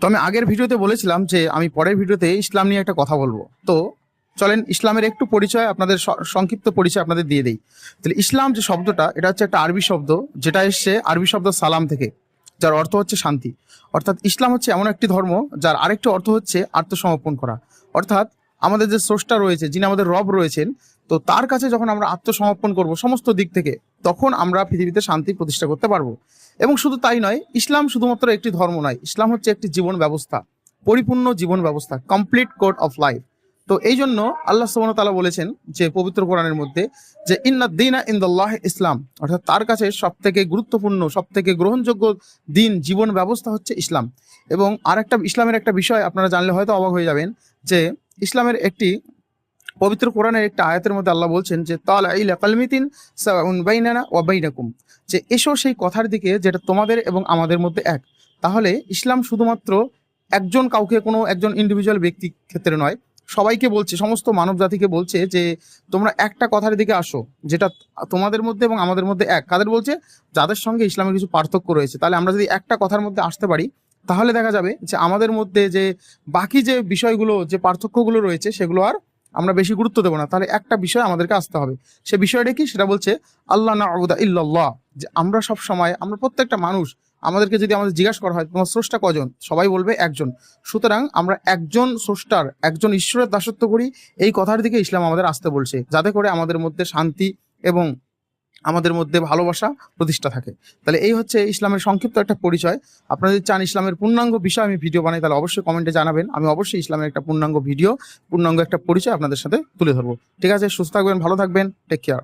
তো আমি আগের ভিডিওতে বলেছিলাম যে আমি পরের ভিডিওতে ইসলাম নিয়ে একটা কথা বলবো। তো চলেন ইসলামের একটু পরিচয় আপনাদের সংক্ষিপ্ত পরিচয় আপনাদের দিয়ে দেই। তাহলে ইসলাম যে শব্দটা, এটা হচ্ছে একটা আরবি শব্দ, যেটা এসছে আরবি শব্দ সালাম থেকে, যার অর্থ হচ্ছে শান্তি। অর্থাৎ ইসলাম হচ্ছে এমন একটি ধর্ম যার আরেকটি অর্থ হচ্ছে আত্মসমর্পণ করা। অর্থাৎ আমাদের যে স্রষ্টা রয়েছে, যিনি আমাদের রব রয়েছেন, তো তার কাছে যখন আমরা আত্মসমর্পণ করব সমস্ত দিক থেকে, তখন আমরা পৃথিবীতে শান্তি প্রতিষ্ঠা করতে পারবো। এবং শুধু তাই নয়, ইসলাম শুধুমাত্র একটি ধর্ম নয়, ইসলাম হচ্ছে একটি জীবন ব্যবস্থা, পরিপূর্ণ জীবন ব্যবস্থা, কমপ্লিট কোড অফ লাইফ। তো এই জন্য আল্লাহ সুবহানাহু ওয়া তাআলা বলেছেন যে পবিত্র কোরআনের মধ্যে, যে ইন্নাদ-দীনা ইনদাল্লাহ ইসলাম, অর্থাৎ তার কাছে সব থেকে গুরুত্বপূর্ণ, সব থেকে গ্রহণযোগ্য দিন, জীবন ব্যবস্থা হচ্ছে ইসলাম। এবং আরেকটা ইসলামের একটা বিষয় আপনারা জানলে হয়তো অবাক হয়ে যাবেন, যে ইসলামের একটি পবিত্র কোরআনের একটা আয়াতের মধ্যে আল্লাহ বলছেন যে তাআলা ইলা কালমিতিন সাওয়াউন বাইনানা ওয়া বাইনাকুম, যে এসো সেই কথার দিকে যেটা তোমাদের এবং আমাদের মধ্যে এক। তাহলে ইসলাম শুধুমাত্র একজন কাউকে, কোনো একজন ইন্ডিভিজুয়াল ব্যক্তি ক্ষেত্রে নয়, সবাইকে বলছে, সমস্ত মানব জাতিকে বলছে যে তোমরা একটা কথার দিকে আসো যেটা তোমাদের মধ্যে এবং আমাদের মধ্যে এক। কাদের বলছে? যাদের সঙ্গে ইসলামের কিছু পার্থক্য রয়েছে। তাহলে আমরা যদি একটা কথার মধ্যে আসতে পারি, তাহলে দেখা যাবে যে আমাদের মধ্যে যে বাকি যে বিষয়গুলো, যে পার্থক্যগুলো রয়েছে, সেগুলো আর আমরা বেশি গুরুত্ব দেবো না। তাহলে একটা বিষয় আমাদেরকে আসতে হবে। সে বিষয়টা কি? সেটা বলছে আল্লাহ নাউদা ইল্লাল্লাহ, যে আমরা সব সময়, আমরা প্রত্যেকটা মানুষ, আমাদেরকে যদি আমাদের জিজ্ঞাসা করা হয় তোমার স্রষ্টা কজন, সবাই বলবে একজন। সুতরাং আমরা একজন স্রষ্টার, একজন ঈশ্বরের দাসত্ব করি, এই কথার দিকে ইসলাম আমাদের আসতে বলছে, যাতে করে আমাদের মধ্যে শান্তি এবং আমাদের মধ্যে ভালোবাসা প্রতিষ্ঠা থাকে। তাহলে এই হচ্ছে ইসলামের সংক্ষিপ্ত একটা পরিচয়। আপনারা যদি চান ইসলামের পূর্ণাঙ্গ বিষয় আমি ভিডিও বানাই, তাহলে অবশ্যই কমেন্টে জানাবেন। আমি অবশ্যই ইসলামের একটা পূর্ণাঙ্গ ভিডিও, পূর্ণাঙ্গ একটা পরিচয় আপনাদের সাথে তুলে ধরবো। ঠিক আছে, সুস্থ থাকবেন, ভালো থাকবেন, টেক কেয়ার।